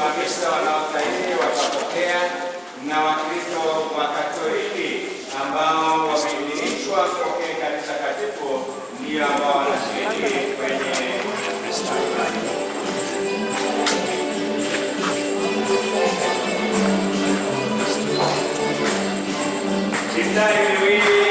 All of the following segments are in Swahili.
mamisa wanaostahili watapokea, na Wakristo wa Katoliki ambao wameidhinishwa kupokea kanisa takatifu ndio ambao wanashiriki kwenye mistari miwili.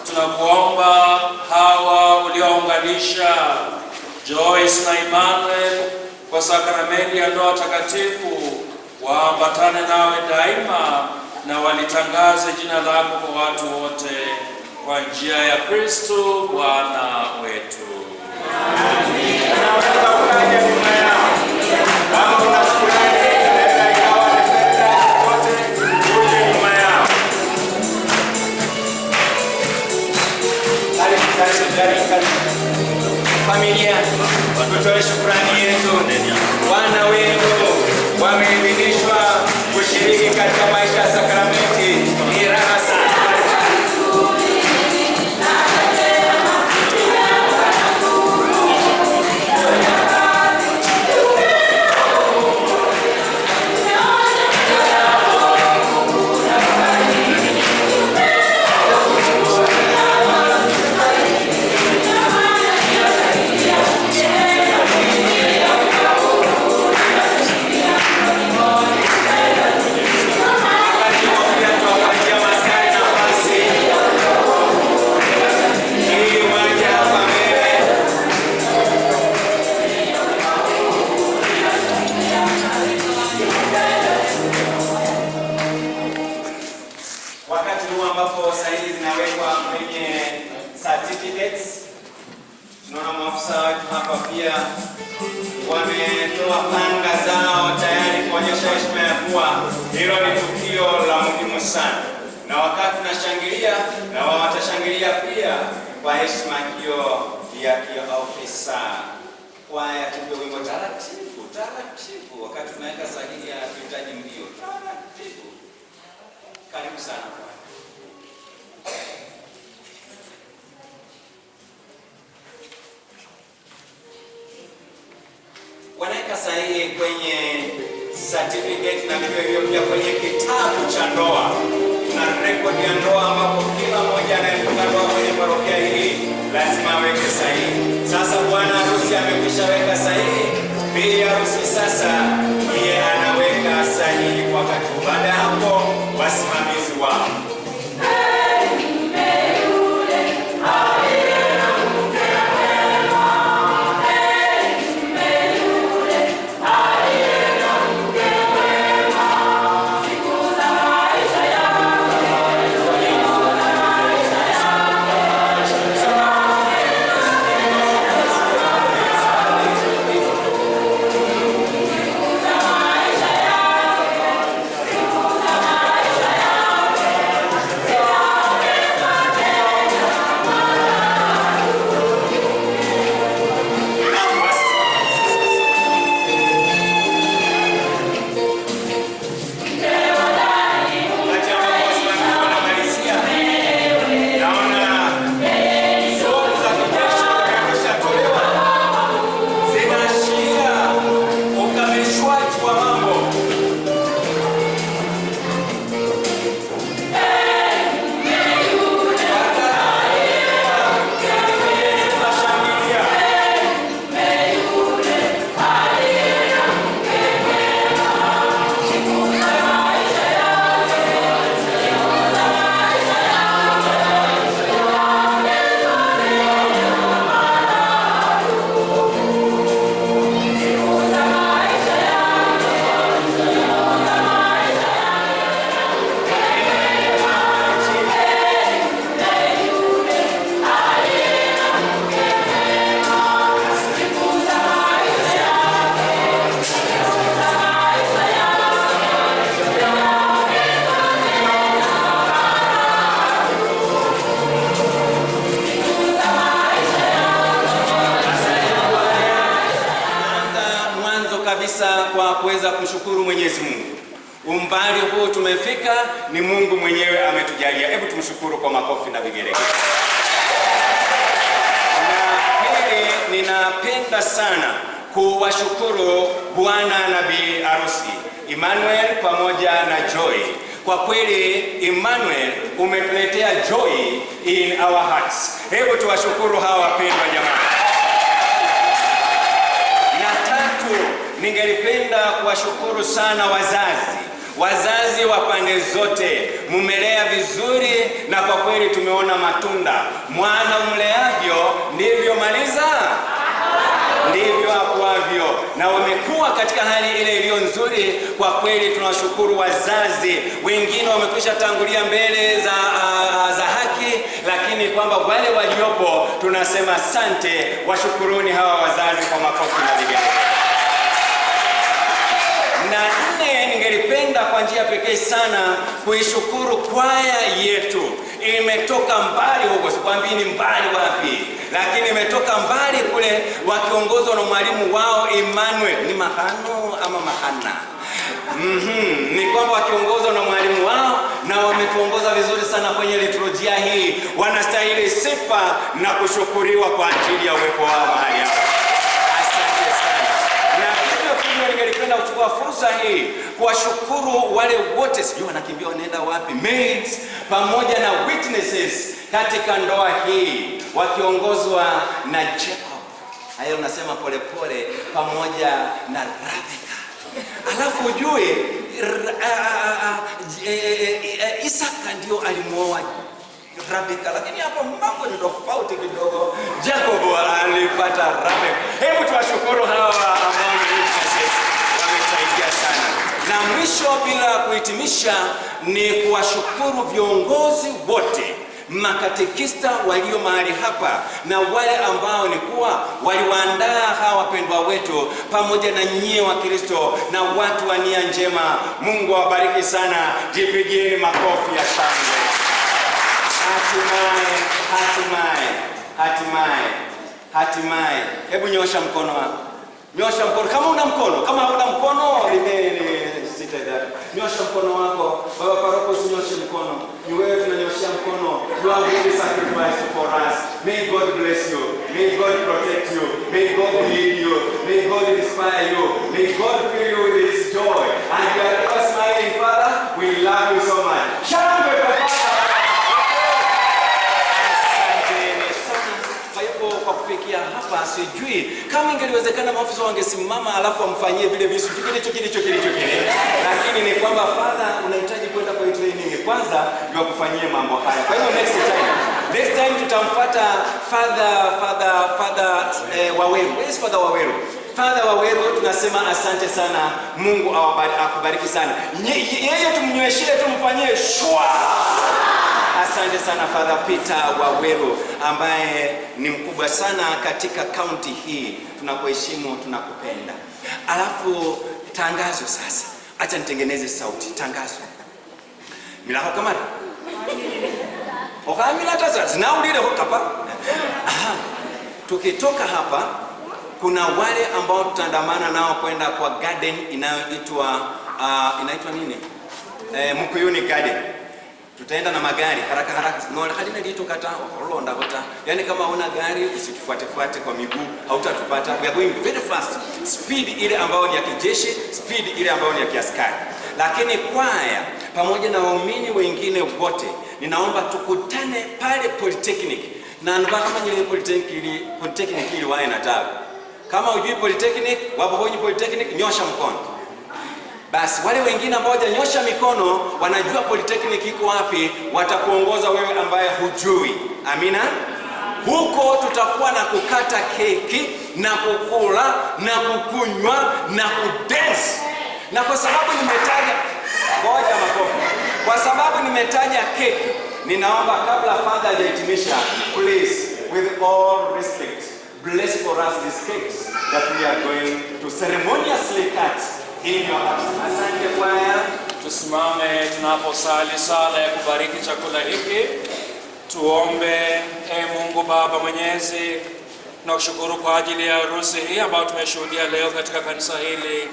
Tunakuomba hawa uliounganisha Joyce na Emmanuel kwa sakramenti ya ndoa takatifu waambatane nawe daima na walitangaze jina lako kwa watu wote kwa njia ya Kristo Bwana wetu. Amen. Familia, tutoe shukrani yetu. Wana wetu wameidhinishwa kushiriki katika maisha ya sakramenti. Ni raha sana. Tunaona maafisa wetu hapa pia wametoa panga zao tayari kuonyesha heshima ya kuwa hilo ni tukio la muhimu sana, na wakati tunashangilia na wao watashangilia pia kwa heshima hiyo ya kiofisa. Kwaya tupe wimbo taratibu taratibu, wakati tunaweka sahihi ya tuhitaji mbio taratibu. Karibu sana. Wanaweka sahihi kwenye certificate na vivyo pia kwenye kitabu cha ndoa. Tuna rekodi ya ndoa ambapo kila mmoja anayefunga ndoa kwenye parokia hii lazima aweke sahihi. Sasa bwana harusi amekwisha weka sahihi, bibi harusi sasa yeye anaweka sahihi kwa wakati. Baada ya hapo wasimamizi wao kwa kuweza kumshukuru Mwenyezi Mungu. Umbali huu tumefika ni Mungu mwenyewe ametujalia. Hebu tumshukuru kwa makofi na vigelegele. Na pili, ninapenda sana kuwashukuru bwana na bi harusi Emmanuel pamoja na Joy. Kwa kweli Emmanuel umetuletea joy in our hearts. Hebu tuwashukuru hawa wapendwa jamani. Na tatu, ningelipenda kuwashukuru sana wazazi wa pande zote. Mumelea vizuri na kwa kweli tumeona matunda. Mwana umleavyo ndivyo maliza ndivyo akuavyo, na wamekuwa katika hali ile iliyo nzuri. Kwa kweli tunawashukuru wazazi. Wengine wamekwisha tangulia mbele za haki, lakini kwamba wale waliopo tunasema asante. Washukuruni hawa wazazi kwa makofi na vigelegele. Na nne, ningelipenda kwa njia pekee sana kuishukuru kwaya yetu. Imetoka mbali huko, sikwambii ni mbali wapi, lakini imetoka mbali kule, wakiongozwa na mwalimu wao Emmanuel. Ni Mahano ama Mahana? Ni kwamba wakiongozwa na mwalimu wao, na wametuongoza vizuri sana kwenye liturujia hii. Wanastahili sifa na kushukuriwa kwa ajili ya uwepo wao mahali hapa. Asante sana. Na hivyo ningelipenda kuchukua fursa hii kuwashukuru wale wote, sijui wanakimbia wanaenda wapi, maids pamoja na witnesses katika ndoa hii, wakiongozwa na Jacob, hayo unasema polepole, pamoja na Rebecca. Alafu ujue Isaka ndio alimuoa Rebecca, lakini hapo mambo ni tofauti kidogo. Jacob alipata Rebecca. Hebu tuwashukuru hawa ambao wamesaidia sana. Na mwisho, bila kuhitimisha, ni kuwashukuru viongozi wote, makatekista walio mahali hapa, na wale ambao ni kuwa waliwaandaa hawa wapendwa wetu, pamoja na nyie wa Kristo na watu wa nia njema. Mungu awabariki sana. Jipigieni makofi ya shangwe. hatimaye. Hebu nyosha mkono wako, nyosha mkono kama una mkono, kama hauna mkono nyosha mkono wako. Baba Paroko, usinyoshe mkono, ni wewe tunanyoshia mkono. You have really sacrificed for us. May God bless you, may God protect you, may God lead you, may God inspire you, may God fill you with His joy, and you are ever smiling. Father, we love you so much. Shangwe kwa Baba. Kwa kufikia hapa, sijui kama ingeliwezekana maafisa wangesimama alafu amfanyie vile visu kile, lakini ni kwamba Father, unahitaji kwenda kwa training kwanza ndio kufanyia mambo haya. Kwa hiyo next time tutamfuata Father Waweru. Yes, Father Waweru. Father Waweru, tunasema asante sana. Mungu akubariki sana. Yeye tumnyweshie, tumfanyie shwa. Asante sana Father Peter Waweru, ambaye ni mkubwa sana katika kaunti hii. Tunakuheshimu, tunakupenda. Alafu tangazo sasa. Acha nitengeneze sauti. Tangazo. Milaho kamari. Okamila tasa. Naulile hokapa. Tukitoka hapa, kuna wale ambao tutaandamana nao kwenda kwa garden inayoitwa nini? Mkuyuni Garden. Tutaenda na magari haraka. No, halina lito kata rolonda kota. Yaani kama una gari usitufuate kwa miguu, hautatupata. We are going very fast. Speed ile ambayo ni ya kijeshi, speed ile ambayo ni ya kiaskari. Lakini kwaya pamoja na waumini wengine wote, ninaomba tukutane pale Polytechnic. Na ndio kama nyile Polytechnic ile wae nataka. Kama hujui Polytechnic, wapo kwenye Polytechnic, nyosha mkono. Basi wale wengine ambao hawajanyosha mikono wanajua Polytechnic iko wapi, watakuongoza wewe ambaye hujui. Amina. Huko tutakuwa na kukata keki na kukula na kukunywa na kudance. Na kwa sababu nimetaja keki, ninaomba kabla Father hajahitimisha, please, with all respect, bless for us these cakes that we are going to ceremoniously cut. Asante kwaya. Tusimame tunaposali sala ya kubariki chakula hiki. Tuombe. Mungu Baba Mwenyezi, tunakushukuru kwa ajili ya harusi hii ambayo tumeshuhudia leo katika kanisa hili.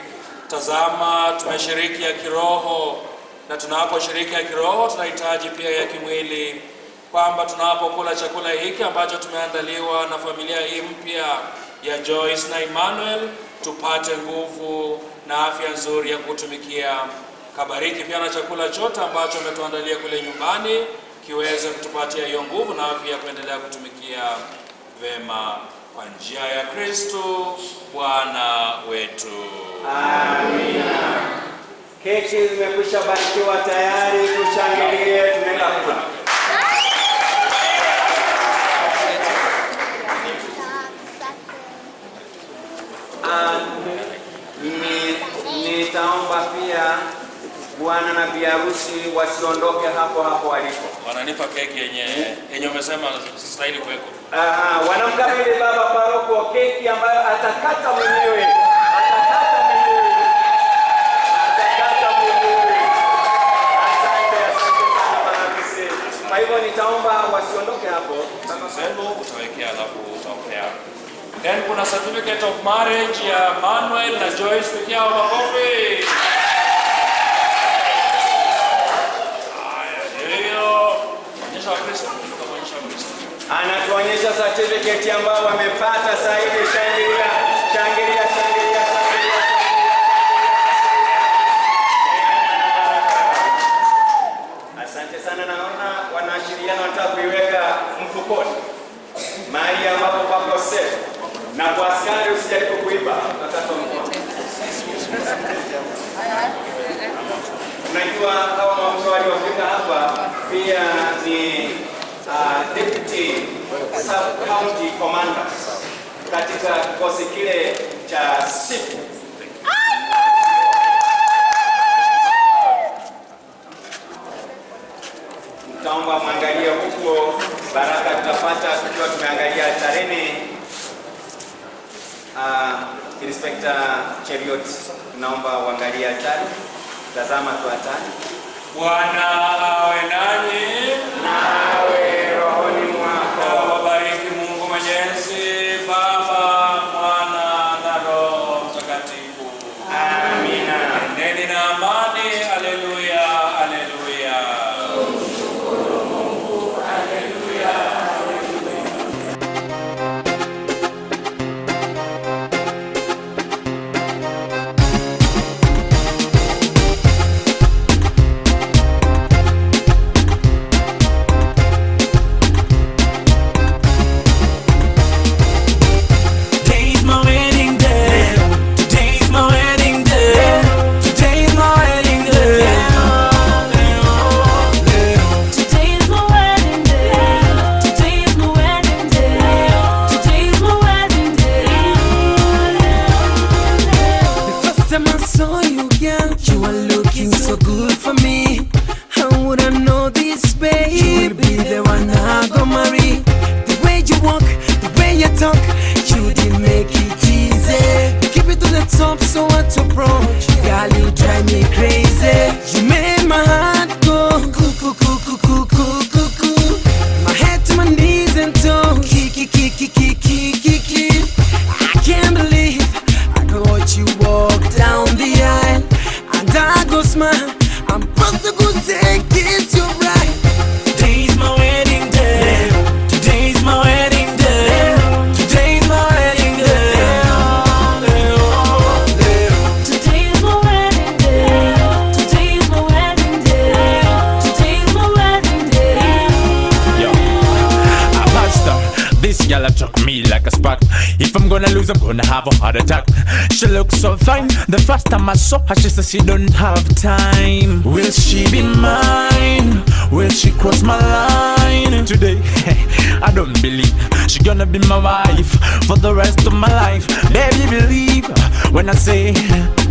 Tazama, tumeshiriki ya kiroho, na tunaposhiriki ya kiroho tunahitaji pia ya kimwili, kwamba tunapokula chakula hiki ambacho tumeandaliwa na familia hii mpya ya Joyce na Emmanuel, tupate nguvu na afya nzuri ya kutumikia. Kabariki pia na chakula chote ambacho umetuandalia kule nyumbani, kiweze kutupatia hiyo nguvu na afya ya kuendelea kutumikia vema, kwa njia ya Kristo Bwana wetu. Amina. Keki zimekwisha barikiwa tayari, tushangilie. Tunaenda kula. Nitaomba pia bwana na biharusi wasiondoke hapo walipo. Wananipa keki yenye umesema sistahili kuweko. Wanamkabidhi Baba Paroko keki ambayo atakata mwenyewe. Asante sana bwana. Kwa hivyo nitaomba wasiondoke hapo. Sasa utawekea alafu utapea. Then kuna certificate of marriage ya Manuel na Joyce, pikia wa makofi. Anatuonyesha certificate ambayo wamepata sasa hivi. Shangilia. Asante sana. Naona wanaashiriana wanataka kuiweka mfukoni, mahali ambapo pako safe. Na kwa askari usijaribu kuiba, nataka mkono. Unajua kama maafisa waliofika hapa pia ni deputy sub county commander katika kikosi kile cha SIP. Nitaomba mwangalie huko, baraka tutapata tukiwa tumeangalia tarehe. Inspector Cheriot, naomba uangalie hatari. Tazama tu hatari. Bwana awe nanyi. Nawe rohoni mwako. Wabariki Mungu Mwenyezi, Baba take it easy. Keep it to the top, so what approach? Girl, you drive me crazy. You make my heart go cuckoo, cuckoo, cuckoo, cuckoo, cuckoo. My head to my knees and toes. Kiki, kiki, kiki, kiki. I can't believe I could watch you walk down the aisle, and I go smile. I'm supposed to go say kiss you right. Today's my wedding day. Today's my wedding day. Today's my wedding day. Today's my wedding day. Today's my wedding day. Today's my wedding day. Yo, I pastor, this girl attract me like a spark. If I'm gonna lose, I'm gonna have a heart attack. She looks so fine. The first time I saw her, she said she don't have time. Will she be mine? Will she cross my line? Today, I don't believe she gonna be my wife for the rest of my life. Baby, believe when I say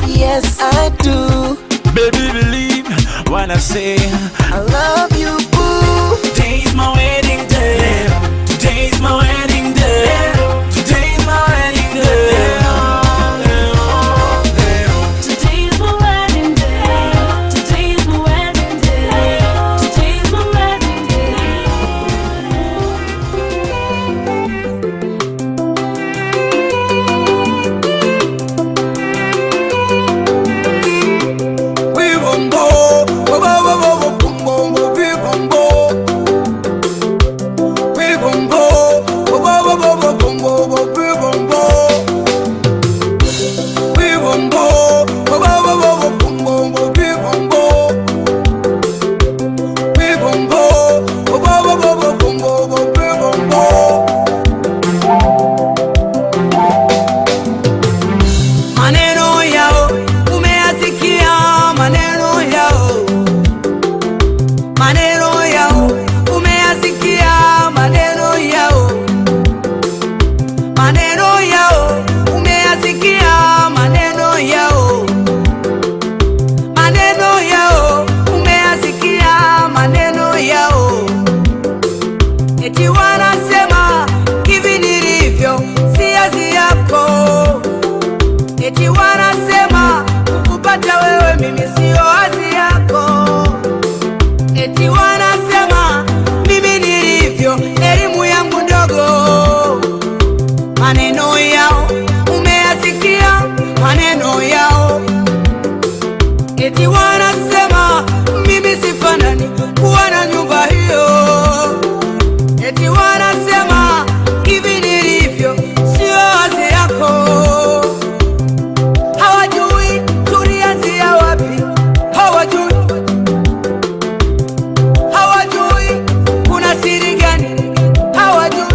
Yes, I do. baby, believe when I say I love you, boo. today's my wedding day. Today's my wedding day. Today's my wedding day. Today's my wedding day. Today's my wedding day. Today's my wedding day. We won't go. We won't go. We won't go. We won't go. We won't go. We won't go. Maneno yao umeyasikia, maneno yao, maneno yao umeyasikia, maneno yao, maneno yao umeyasikia, maneno yao, maneno yao umeyasikia, maneno yao. Eti wanasema hivi nilivyo si azi yako. Eti wanasema kukupata wewe mimi sio azi yako. Eti wanasema mimi nilivyo elimu yangu ndogo. Maneno yao umeyasikia, maneno yao. Eti wanasema mimi sifanani kuwa na nyumba hiyo. Eti wanasema hivi nilivyo sio azi yako. Hawajui tulianzia wapi, hawajui, hawajui kuna siri gani, hawajui.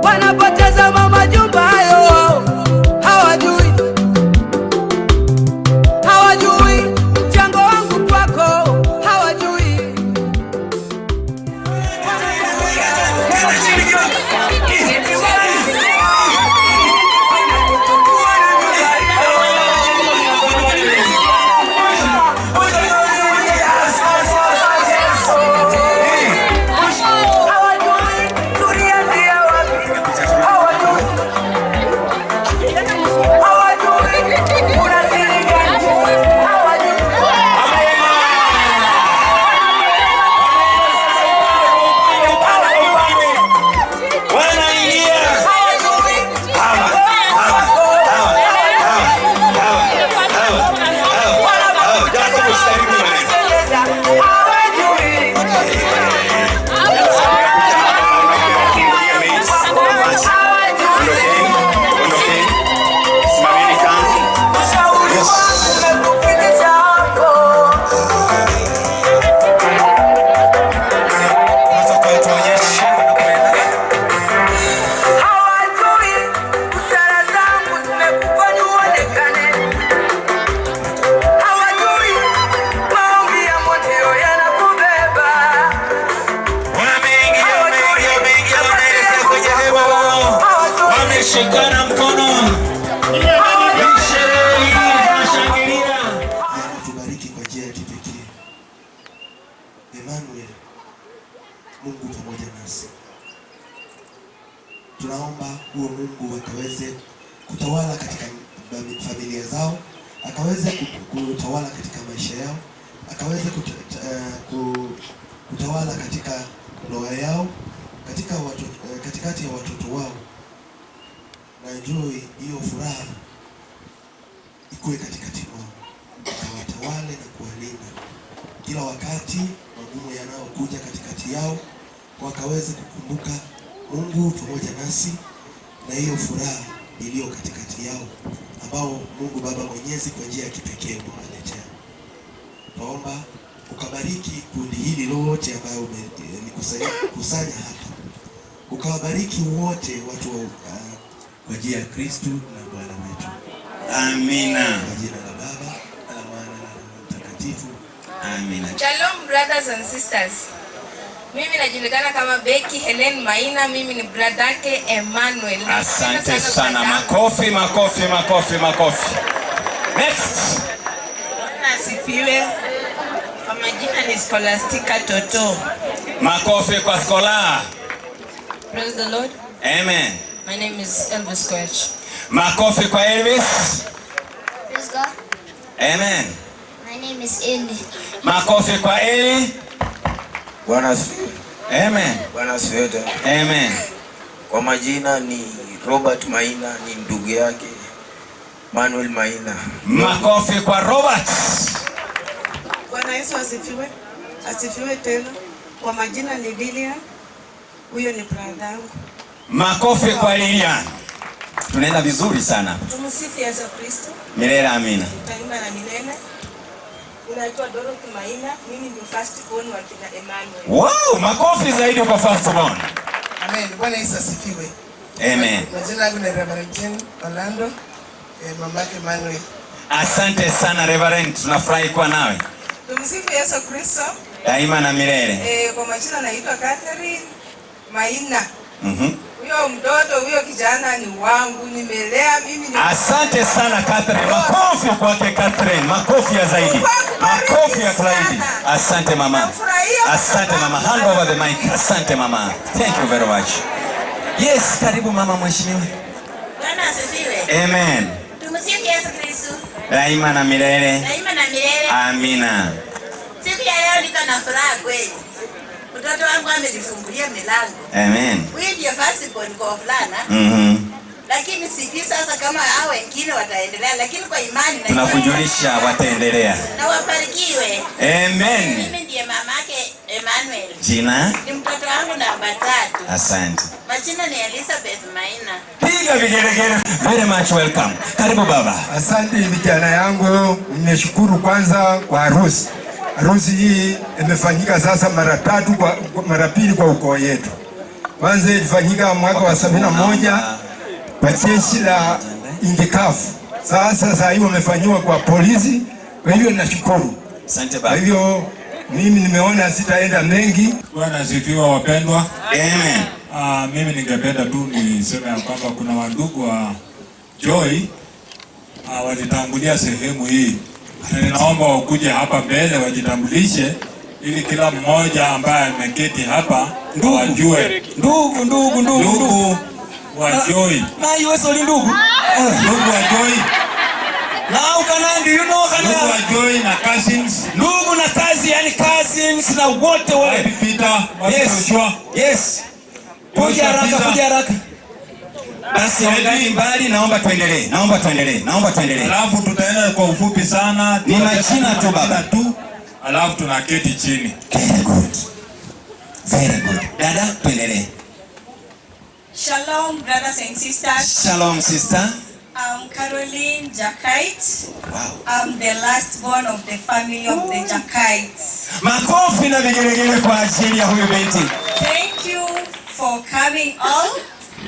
Wanapotazama majumba hayo wao, hawajui, hawajui mchango wangu kwako, hawajui. Shikana mkono. Tubariki kwa njia ya kipekee. Emmanuel, Mungu pamoja nasi. tunaomba huo Mungu akaweze kutawala katika familia zao, akaweze kutawala katika maisha yao, akaweze kutawala katika ndoa yao, katikati ya watoto wao, na njoo hiyo furaha ikuwe katikati mwao, akawatawale na kuwalinda kila wakati magumu yanayokuja katikati yao, wakaweze kukumbuka Mungu pamoja nasi na hiyo furaha iliyo katikati yao ambao Mungu Baba Mwenyezi kwa njia ya kipekee umewaletea. Naomba ukabariki kundi hili lote ambayo umelikusanya hapa, ukawabariki wote watu kwa njia ya Kristo na Bwana wetu. Amina. Kwa jina la Baba na la Mwana na Roho Mtakatifu. Amina. Shalom brothers and sisters. Mimi najulikana kama Becky Helen Maina, mimi ni brother yake Emmanuel. Asante sana. Makofi, makofi, makofi, makofi. Next. Asifiwe. Kwa majina ni Scholastica Toto. Makofi kwa Schola. Praise the Lord. Amen. My name is Elvis Koech. Makofi kwa Elvis. Praise God. Amen. My name is Eli. Makofi kwa Eli. Bwana asifiwe. Amen. Bwana asifiwe. Amen. Kwa majina ni Robert Maina, ni ndugu yake Manuel Maina. Makofi kwa Robert. Bwana Yesu asifiwe. Asifiwe tena. Kwa majina ni Lilian. Huyo ni brother yangu. Makofi kwa Lilian. Tunaenda vizuri sana. Tumsifu Yesu Kristo. Milele amina. Daima na milele. Unaitwa Dorothy Maina, mimi ni first born wa kina Emmanuel. Wow, makofi zaidi kwa first born. Amen. Bwana Yesu asifiwe. Amen. Majina yangu ni Reverend Jen Orlando, mamake Emmanuel. Asante sana Reverend, tunafurahi kuwa nawe. Tumsifu Yesu Kristo. Daima na milele. Kwa majina naitwa Catherine Maina. Huyo mtoto huyo kijana ni wangu, nimelea mimi ni. Asante sana Catherine. Makofi kwake Catherine. Makofi ya zaidi. Makofi ya zaidi. Asante mama. Asante mama. Hand over the mic. Asante mama. Thank you very much. Yes, karibu mama mheshimiwa. Bwana asifiwe. Amen. Tumsifu Yesu Kristo. Daima na milele. Daima na milele. Amina. Siku ya leo niko na furaha kweli. Mtoto wangu amejifungulia milango. Amen. Wewe ndiye first born kwa fulana. Lakini sijui sasa kama hao wengine wataendelea, lakini kwa imani na tunakujulisha wataendelea. Na wabarikiwe. Amen. Mimi ndiye mamake Emmanuel. Jina? Ni mtoto wangu namba 3. Asante. Majina ni Elizabeth Maina. Piga vigelegele. Very much welcome. Karibu baba. Asante vijana yangu, nimeshukuru kwanza kwa harusi. Harusi hii imefanyika sasa mara pili kwa ukoo yetu. Kwanza ilifanyika mwaka wa 71 kwa jeshi la Ingekafu. Sasa hiyo imefanywa kwa polisi. Kwa hivyo ninashukuru. Asante baba. Kwa hivyo mimi nimeona sitaenda mengi. Bwana asifiwe wapendwa. Amen. Mimi ningependa tu niseme kwamba kuna wandugu wa Joy walitangulia sehemu hii. Ninaomba wakuje hapa mbele wajitambulishe ili kila mmoja ambaye ameketi hapa wajue. Ndugu wa Joy. Na iwe soli ndugu. Ndugu wa Joy. Now Kanandi, you know Kanandi. Ndugu wa Joy na cousins. Ndugu na kazi, yani cousins na wote wale. Peter, Joshua. Yes. Kuja haraka. Basi wangali mbali, naomba tuendelee. Alafu tutaenda kwa ufupi sana. Ni majina tu baba. Alafu tunaketi chini. Very good. Dada, tuendelee. Shalom brothers and sisters. Shalom sister. I'm Caroline Jakite. Wow. I'm the last born of the family of the Jakites. Makofi na vigelegele kwa ajili ya huyu binti. Thank you for coming all,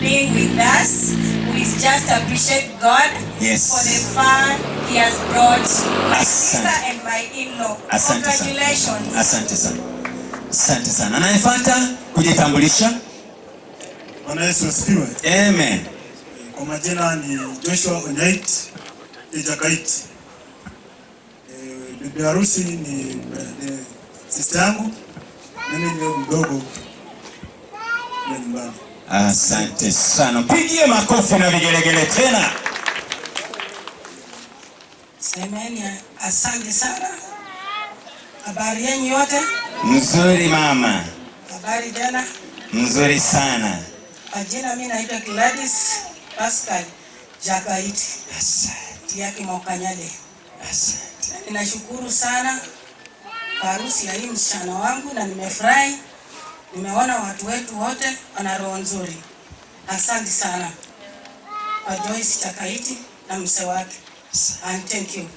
being with us. We just appreciate God for the fun He has brought my sister and my in-law. Congratulations. Asante sana. Anayefuata kujitambulisha. Bwana Yesu asifiwe. Amen. Kwa majina ni Joshua Onyait Jakite. Bibi harusi ni sister yangu. Mimi ndio mdogo nyumbani. Asante sana. Pigie makofi na vigelegele tena. Semeni asante sana. Habari yenu yote? Nzuri mama. Habari jana? Nzuri sana. Jina mimi naitwa Gladys Pascal Jakaiti. Asante. Yake Mokanyale. Asante. Ninashukuru sana kwa harusi ya hii msichana wangu na nimefurahi. Nimeona watu wetu wote wana roho nzuri. Asante sana kwa Joyce Jakaiti na mse wake. And thank you.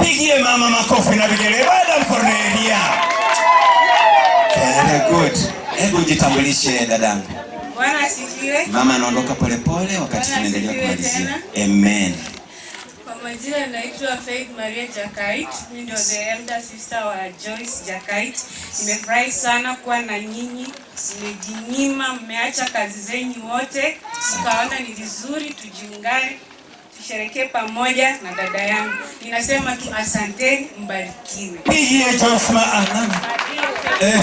Pigie mama makofi na vigelegele. Madam Cornelia. Very good. Hebu jitambulishe dadangu. Bwana asifiwe. Mama anaondoka polepole wakati tunaendelea kumalizia. Amen. Kwa majina naitwa Faith Maria Jakait. Mimi ndio the elder sister wa Joyce Jakait. Nimefurahi sana kuwa na nyinyi. Mmejinyima, mmeacha kazi zenyu wote. Mkaona ni vizuri tujiungane, tusherekee pamoja na dada yangu. Ninasema tu asanteni, mbarikiwe. Pigie Joyce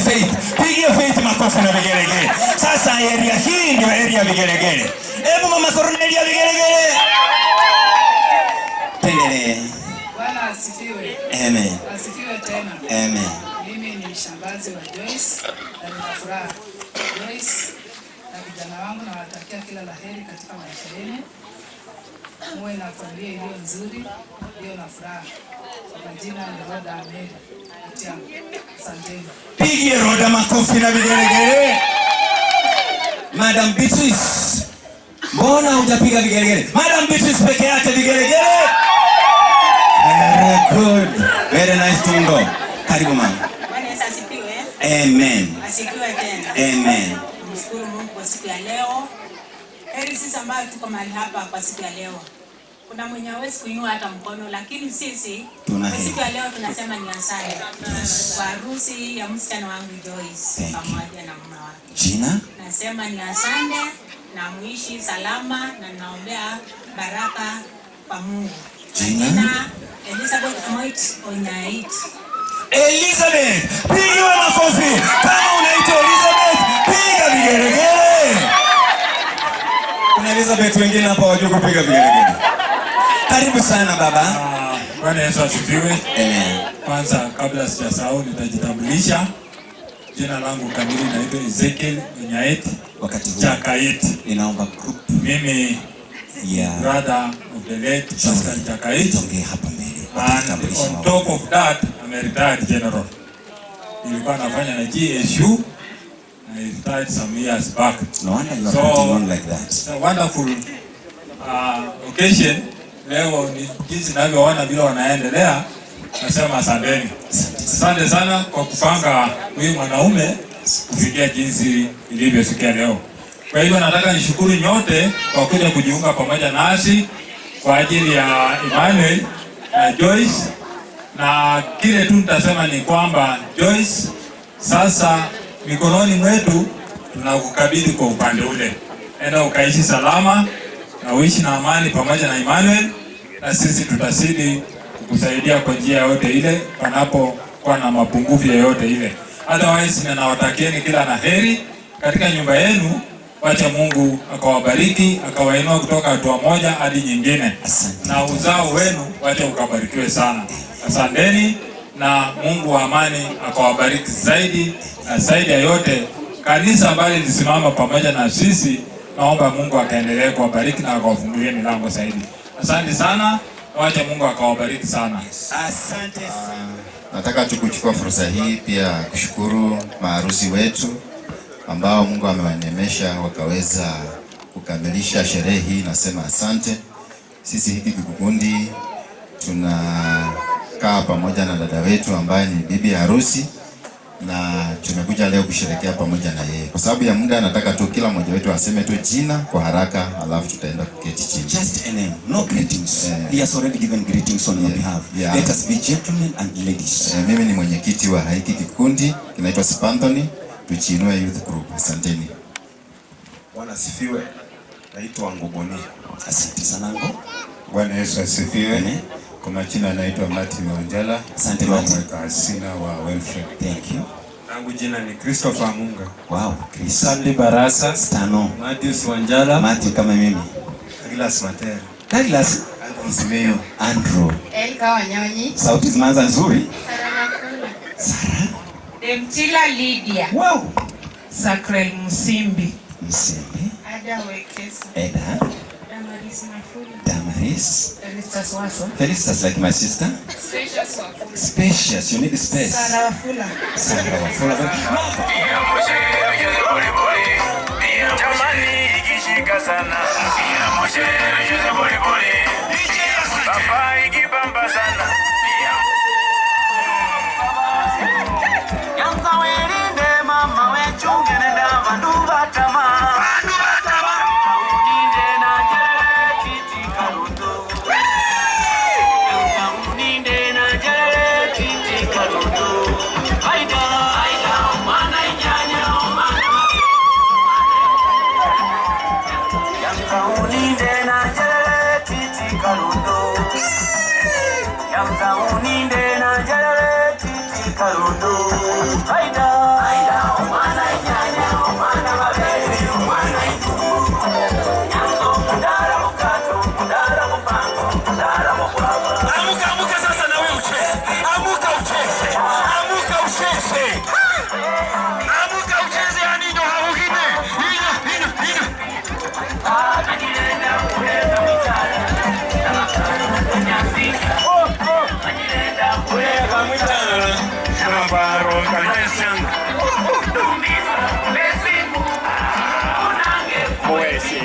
Faith. Pigie Faith makofi na vigelegele. Sasa area hii ndio area vigelegele. Hebu mama Cornelia vigelegele. Pendelee. Bwana asifiwe. Amen. Asifiwe tena. Amen. Mimi ni mshangazi wa Joyce na nina furaha. Joyce na vijana wangu nawatakia kila laheri katika maisha yenu. Muwe na familia iliyo nzuri, iliyo na furaha. Kwa jina ni Roda Ameri. Asanteni. Pigie Roda makofi na vigelegele. Madam Beatrice. Mbona hujapiga vigelegele? Madam Beatrice peke yake vigelegele. Very good. Very nice to know. Karibu mama. Bwana Yesu asifiwe. Amen. Asifiwe tena. Amen. Mshukuru Mungu kwa siku ya leo. Heri sisi ambao tuko mahali hapa kwa siku ya leo. Kuna mwenye hawezi kuinua hata mkono, lakini sisi kwa siku ya leo tunasema ni asante. Kwa harusi ya msichana wangu Joyce pamoja na mume wake. Jina? Nasema ni asante na muishi salama na naombea baraka kwa Mungu. Jina? Elizabeth Amoit Onyait. Elizabeth, piga makofi. Kama unaitwa Elizabeth, piga vigelegele. Kuna Elizabeth wengine hapa wajua kupiga vigelegele. Karibu sana baba. Bwana Yesu asifiwe. Amen. Kwanza kabla sijasahau nitajitambulisha. Jina langu kamili naitwa Ezekiel Onyait Jakait. Ninaomba group. Mimi brother of the late Pascal Jakait. Hapa mbele. And on top of that, I'm a retired general. Nilikuwa nafanya na GSU. I retired some years back. No wonder you are putting on like that. It's a wonderful occasion. Leo ni jinsi ninavyoona vile wanaendelea. Nasema asanteni. Asante sana kwa kupanga huyu mwanaume kufikia jinsi ilivyofikia leo. Kwa hivyo nataka nishukuru nyote kwa kuja kujiunga pamoja nasi kwa ajili ya Emmanuel na Joyce, na kile tu nitasema ni kwamba Joyce, sasa mikononi mwetu tunakukabidhi kwa upande ule. Enda ukaishi salama na uishi na amani pamoja na Emmanuel, na sisi tutasidi kukusaidia kwa njia yote ile panapo kwa na mapungufu yoyote ile. Otherwise ninawatakieni kila laheri katika nyumba yenu. Wacha Mungu akawabariki, akawainua kutoka hatua moja hadi nyingine. Na uzao wenu wacha ukabarikiwe sana. Asanteni na Mungu wa amani akawabariki zaidi, na zaidi ya yote kanisa ambalo lisimama pamoja na sisi, naomba Mungu akaendelee kuwabariki na akawafungulie milango zaidi. Asante sana. Wacha Mungu akawabariki sana. Asante sana. Nataka tu kuchukua fursa hii pia kushukuru maharusi wetu ambao Mungu amewanemesha wakaweza kukamilisha sherehe hii. Nasema asante. Sisi hiki kikundi tunakaa pamoja na dada wetu ambaye ni bibi harusi, na tumekuja leo kusherehekea pamoja na yeye. Kwa sababu ya muda nataka tu kila mmoja wetu aseme tu jina kwa haraka, alafu tutaenda kuketi chini. Just a name, no greetings. He has already given greetings on your behalf. Let us be gentlemen and ladies. Mimi ni mwenyekiti wa hiki kikundi kinaitwa Spanthony Tuchiinue Youth Group. Asanteni. Bwana asifiwe. Naitwa Ngoboni. Asante sana Ngo. Bwana Yesu asifiwe. Kwa majina naitwa Martin Wanjala. Asante Martin. Mweka hazina wa welfare. Thank you. Langu jina ni Christopher Munga. Wow, Chris. Sandy Barasa. Stano. Matthews Wanjala. Matthew kama mimi. Douglas Matera. Douglas. Andrew Simeyo. Andrew. Elka Wanyonyi. Sauti zimeanza nzuri. Sarah. Demtila Lydia. Wow. Sakrel Musimbi. Musimbi. Ada Wekesa. Eda. Damaris Mafuri. Damaris. Felicitas Waso. Felicitas like my sister. Spacious Wafula. Spacious, you need space. Sarah Wafula. Sarah Wafula. Jamani ikishika sana. Papa ikibamba sana. Yanza werinde mama wechunge nenda bandu batama. Uninde na titi karundo. Uninde na titi karundo. Aida mana nyanya mana. Yanza uninde na titi karundo. Yanza uninde na titi karundo. Aida mana nyanya mana babeli mana itu. Yanzo kudara mkato kudara mpango kudara mkwaba. Amuka sasa na wewe ucheze. Amuka ucheze. Amuka ucheze. Amuka ucheze yani ndo haugine. Hino. Ajirenda kuleta mitara. Ajirenda kuleta mitara. Baro kalesanga. Dumisa besimu. Unange poesi.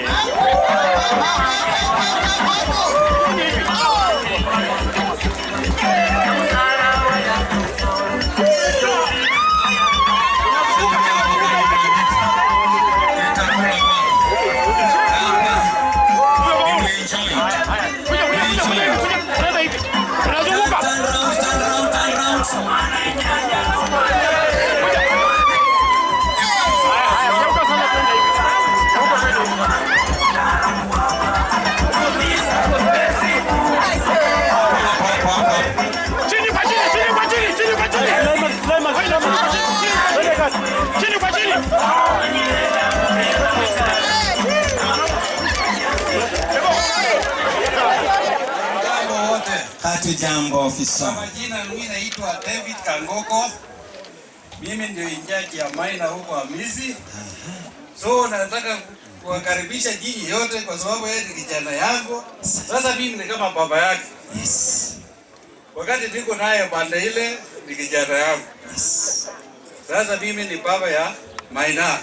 Jambo ofisa. Kwa majina mimi naitwa David Kangoko. Mimi ndio injaji ya maina huko Hamisi. So nataka kuwakaribisha nyinyi yote kwa sababu yeye ni kijana yangu. Sasa mimi ni kama baba yake. Yes. Wakati niko naye banda ile ni kijana yangu. Yes. Sasa mimi ni baba ya maina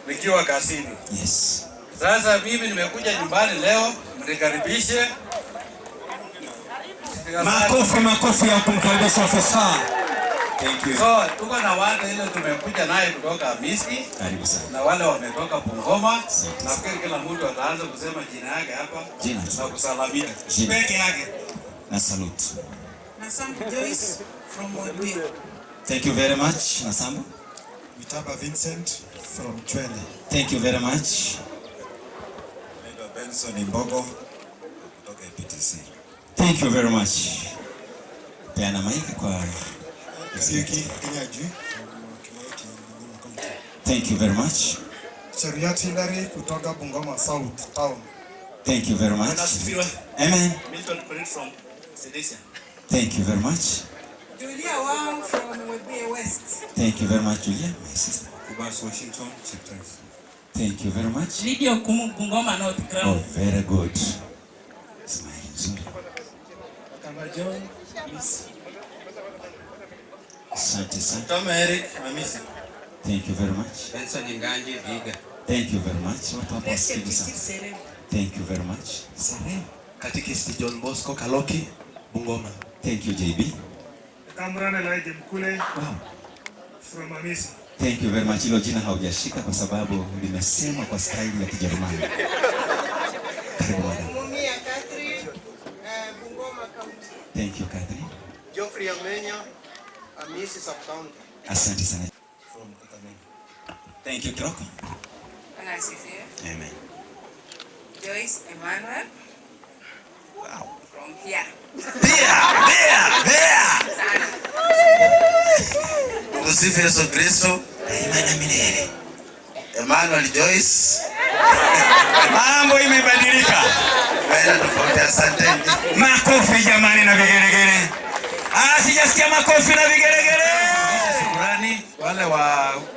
nikiwa kasini. Yes. Sasa mimi nimekuja nyumbani leo mnikaribishe. Makofi ya kumkaribisha ofisa. Thank you. So, tuko na wale ile tumekuja naye kutoka Hamisi. Karibu sana. Na wale wametoka Bungoma. Nafikiri kila mtu ataanza kusema jina yake hapa. Jina na kusalamia. Jina Peke yake. Na salute. Nasambu Joyce from Mwadui. Thank you very much. Nasambu. Mitaba Vincent from Chwele. Thank you very much. Naitwa Benson Imbogo kutoka PTC. Thank you very much. Peana maiki kwa Siki Kinyaji. Thank you very much. Cheriat Hillary kutoka Bungoma South Town. Thank you very much. Amen. Milton Collins from Sedesia. Thank you very much. Julia Wang from Mwadui West. Thank you very much, Julia, my sister. Kubas Washington, Chipters. Thank you very much. Lydia Kumu Bungoma North Ground. Oh, very good. Smile nzuri. Kama John, please. Asante sana. Tom Eric Hamisi. Thank you very much. Benson Nganji Viga. Thank you very much. Watu hapa wasikivu sana. Thank you very much. Sarem. Katikist John Bosco Kaloki, Bungoma. Thank you, JB. Kamrana Laide Mkule. Wow. From Hamisi. Thank you very much. Hilo jina haujashika kwa sababu limesemwa kwa staili ya Kijerumani. Karibu madam. Mumia Catherine, Bungoma County. Thank you, Catherine. Geoffrey Amenya, Hamisi Sub-County. Asante sana. Thank you, Kiroko. Anasifiwe. Amen. Joyce Emmanuel. Wow. From here. There. Tumsifu Yesu Kristo. Daima milele. Emmanuel Joyce. Mambo imebadilika. Baada tofauti, asante. Makofi jamani na vigelegele. Sijasikia makofi na vigelegele. Shukrani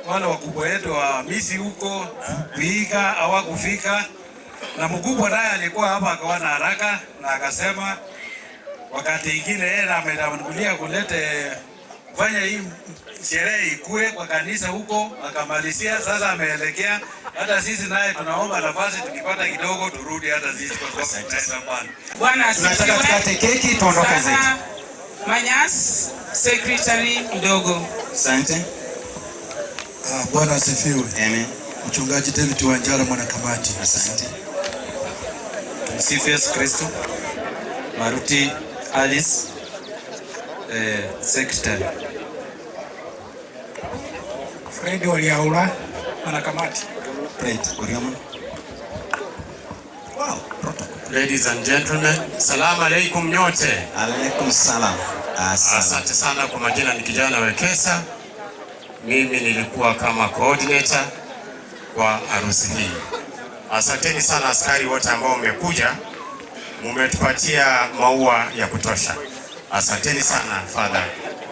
wale wakubwa wetu wa misi huko kuiga hawakufika, na mkubwa naye alikuwa hapa akawa na haraka na akasema wakati mwingine yeye ametangulia kulete kufanya hii sherehe ikue kwa kanisa huko, akamalizia. Sasa ameelekea, hata sisi naye tunaomba nafasi tukipata kidogo turudi hata sisi kwa sababu tunaenda mbali. Bwana asifiwe. Tunataka tukate keki tuondoke zetu. Manyas, secretary mdogo. Asante. Bwana asifiwe. Amen. Mchungaji David Wanjala mwanakamati. Asante. Tumsifu Yesu Kristo. Maruti Alice, secretary. Fred Waliaula mwanakamati. Fred Waliaula. Wow, ladies and gentlemen, salamu alaikum nyote. Alaikum salam. Asante sana. Kwa majina ni kijana Wekesa. Mimi nilikuwa kama coordinator kwa harusi hii. Asanteni sana askari wote ambao mmekuja, mumetupatia maua ya kutosha. Asanteni sana Father.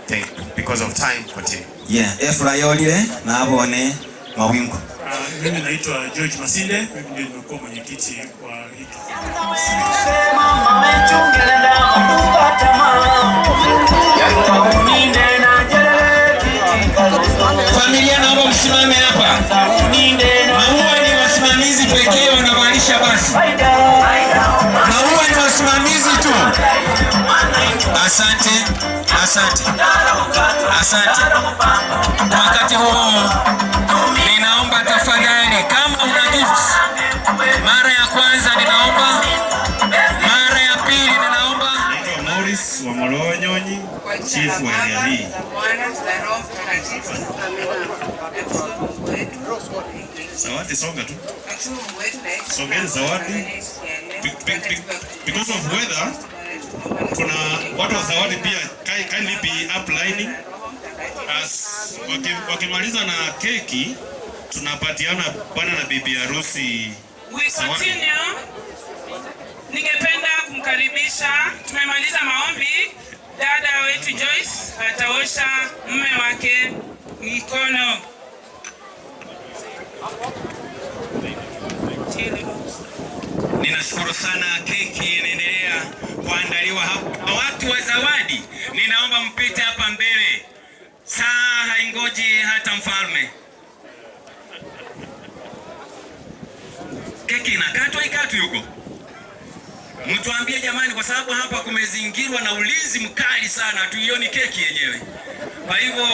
Thank you. Because of time, continue. Yeah, Efra yolile na abone mawingu. Mimi naitwa George Masinde, mimi ndiye nimekuwa mwenyekiti wa hiki. Familia naomba msimame hapa. Maua ni wasimamizi pekee wanamaanisha basi. Maua ni wasimamizi tu. Asante. Asante. Asante. Wakati huu ninaomba tafadhali kama una gifts. Mara ya kwanza ninaomba. Mara ya pili ninaomba. Morris wa Molonyonyi, chief wa area hii. Zawadi songa tu. Songeni zawadi. Because of weather, kuna watu wa zawadi pia kindly be uplining. Wakimaliza na keki tunapatiana bwana na bibi harusi. We continue. Ningependa kumkaribisha, tumemaliza maombi, dada wetu Joyce ataosha mume wake mikono. Ninashukuru sana, keki inaendelea kuandaliwa hapa. Watu wa zawadi, ninaomba mpite hapa mbele. Saa haingoji hata mfalme. Keki inakatwa ikatu yuko. Mtuambie jamani, kwa sababu hapa kumezingirwa na ulinzi mkali sana, tuioni keki yenyewe. Kwa hivyo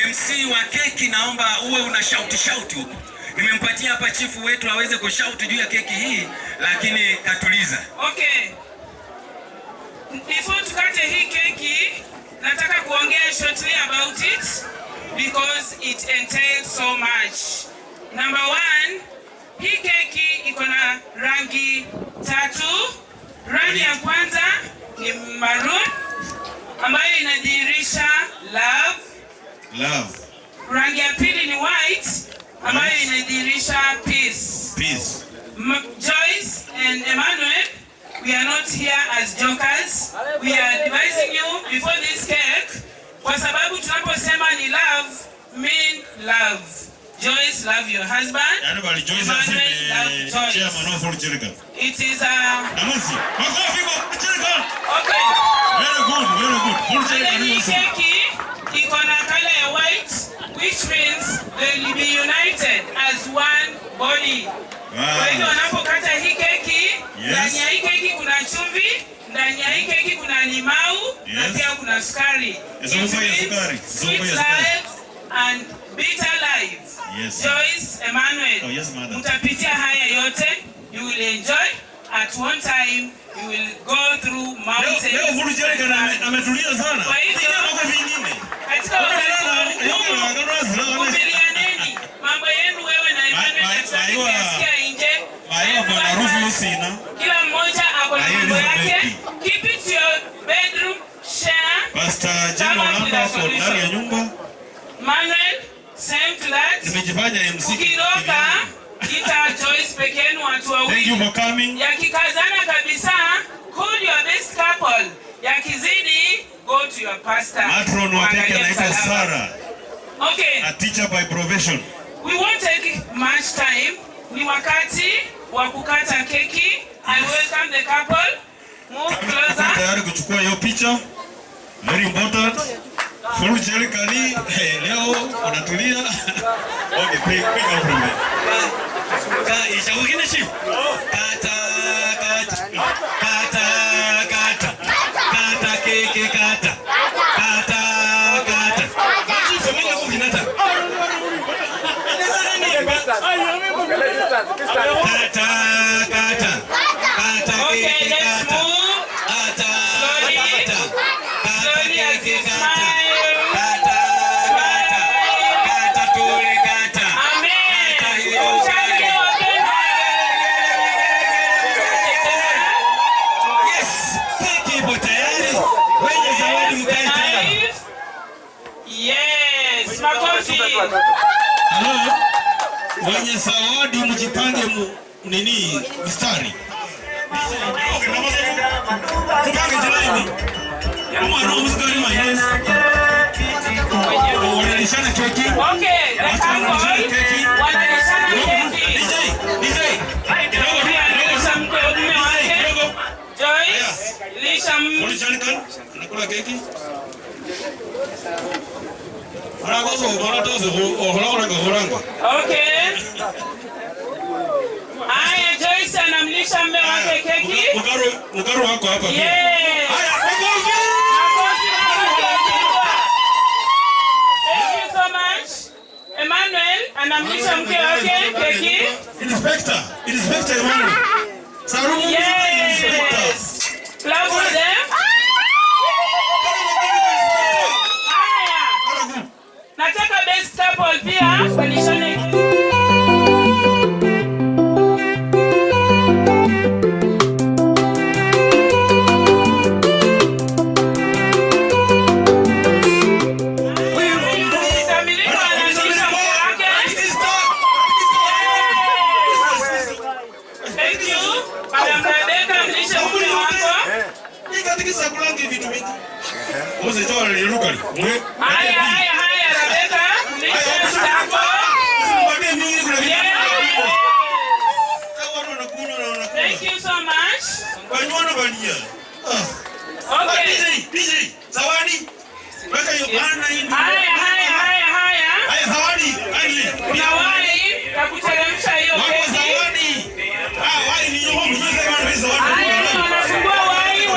MC wa keki naomba uwe una shout huko. Nimempatia hapa chifu wetu aweze kushout juu ya keki hii, lakini katuliza. Okay. Before tukate hii keki, nataka kuongea shortly about it because it entails so much. Number one, hii keki iko na rangi tatu. Rangi ya kwanza ni maroon ambayo inadhihirisha love. Rangi ya pili ni white ambayo inadhihirisha peace. Joyce and Emmanuel, we are not here as jokers. We are advising you before this cake, kwa sababu tunaposema ni love, mean love. Joyce, love your husband. Emmanuel, love Joyce. It is a... Okay. Very good. And hii keki iko na color ya white, which means they will be united as one body. Kwa hivyo wanapokata hii keki, ndani ya hii keki kuna chumvi, ndani ya hii keki kuna limau, na pia kuna sukari. It means sweet life and bitter life. Joyce, Emmanuel, mutapitia haya yote, you will enjoy. At one time, you will go through mountains. Ametulia sana. Kwa hivyo, katika wakati uvumilianeni, mambo yenu wewe na Emmanuel tutasikia nje. Kila mmoja ako na mambo yake. Keep it to your bedroom, share. Pastor Jeno Lamba kwa ndani ya nyumba. Manuel, same to that. Nimejifanya MC. Ukiroka, kita Joyce pekee watu wawili. Thank you for coming. Yakikazana kabisa, call your best couple. Yakizidi, go to your pastor. Matron wa keke anaitwa Sarah. Okay. A teacher by profession. We won't take much time. Ni wakati wa kukata keki. I welcome the couple. Move closer. Tayari kuchukua hiyo picha. Very important. Full jelly kali. Leo unatulia. Okay, pick up from there. Ishakukine chief. Kata keke kata. Okay, let's move. Slowly. Slowly as you smile. Yes, makofi. Hello. Wenye zawadi mjipange nini mstari. Tupange jilani. Mwana mstari maana. Wanalishana keki. Okay, let's go. Wanalishana keki. DJ. Joyce, lisha nakula keki. Okay. Haya, Joyce anamlisha mume wake keki. Mkaro wako hapa. Yes. Thank you so much. Emmanuel anamlisha mke wake keki. Inspector Emmanuel. Yes. Clap for them. Nataka best couple pia walishane. Thank you. Madam Rebecca, mlisha mke wako. Nikatikisa kulangi vitu mingi. Mose toa liruka. Haya, Rebecca, mlisha mke wako. Thank you so much. Okay. DJ, zawadi. Weka hiyo bana hii. Haya. Haya zawadi. Kuna wali ya kuteremsha hiyo keki. Zawadi. Wali ni hiyo mzee bana zawadi. Haya, wanafungua wali.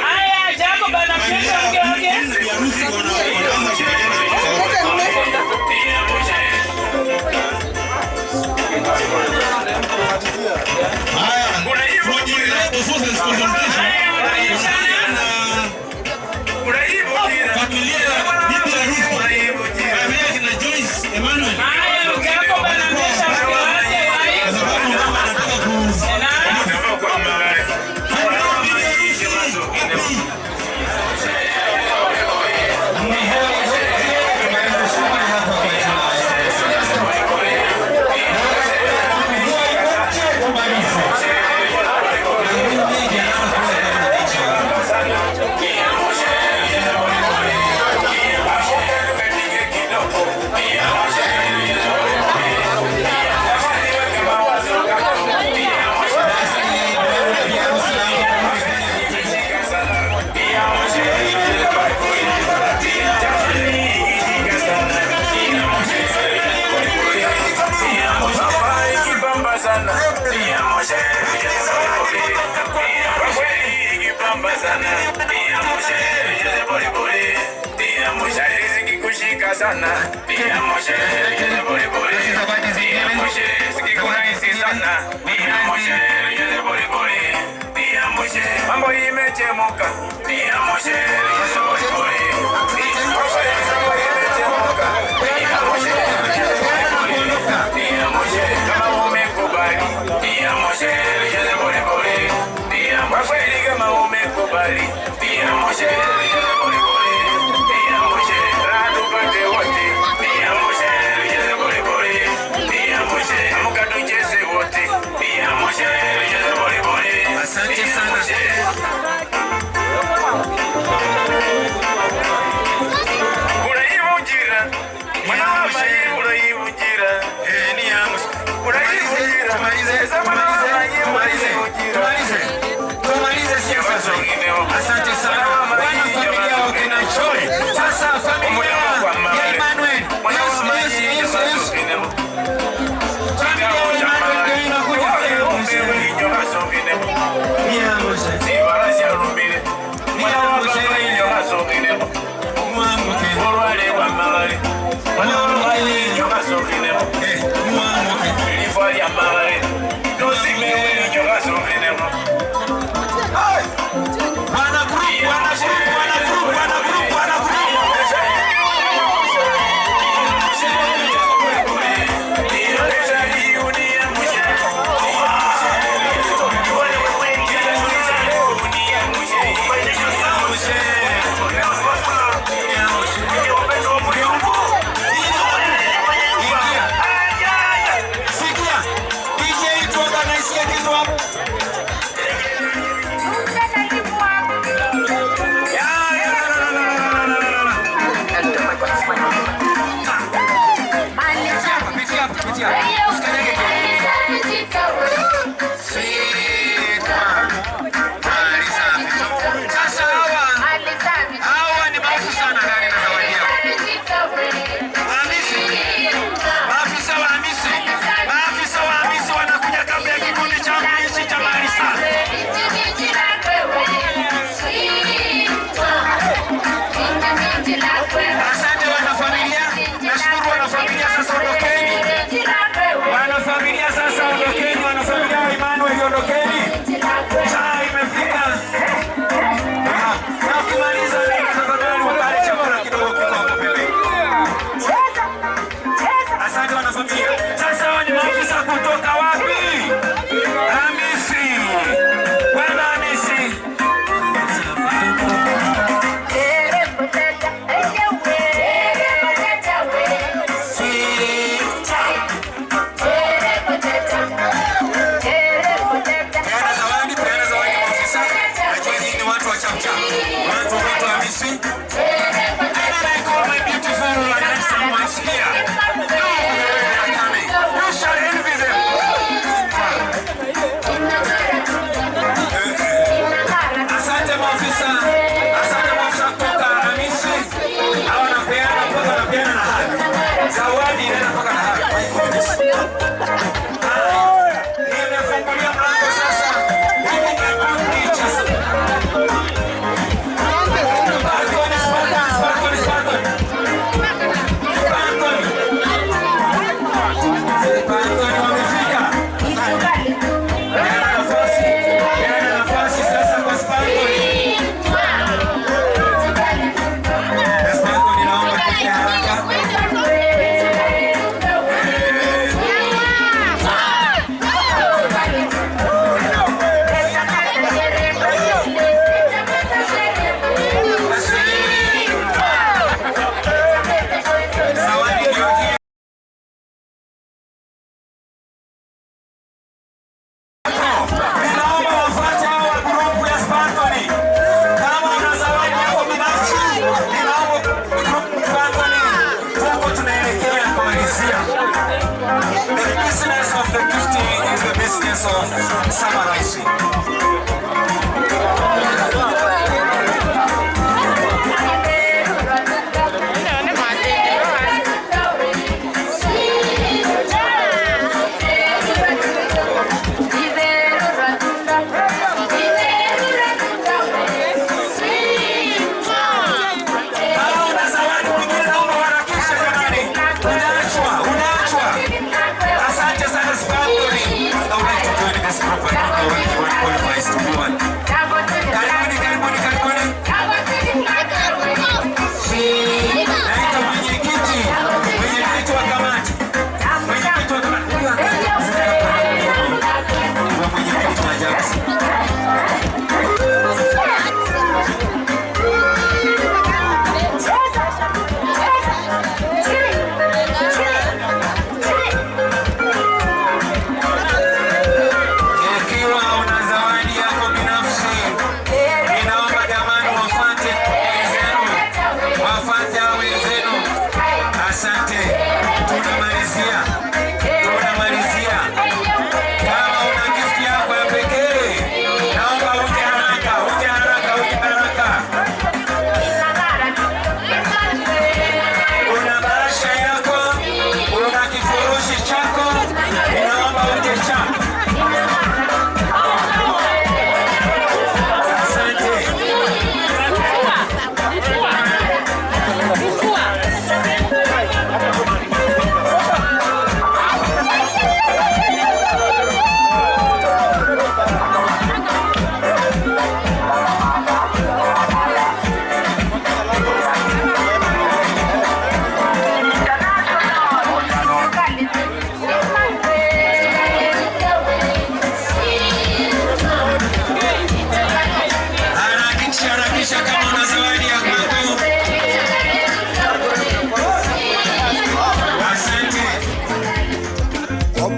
Haya, Jacob anamlisha mke wake. sana, pia moshe yele boli boli, pia moshe riziki kushika sana, pia moshe yele boli boli, pia moshe riziki kurahisi sana, pia moshe yele boli boli, pia moshe mambo imechemuka, pia moshe yele boli boli, pia moshe mambo imechemuka, pia moshe yele boli boli, pia moshe kama umekubali, pia moshe yele boli boli. Kwa kweli kama umekubali, pia moshe yele boli boli, pia moshe tupate wote, pia moshe yele boli boli, pia moshe amuka tucheze wote, pia moshe yele boli boli. Asante sana. Unaivunjira mwana wa bayi, unaivunjira ni yangu, unaivunjira tumalize. Asante sana wana familia wa kina Choi. Sasa familia ya Emmanuel. Familia ya Emmanuel inakuja leo.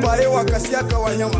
pale wakasiaka wanyama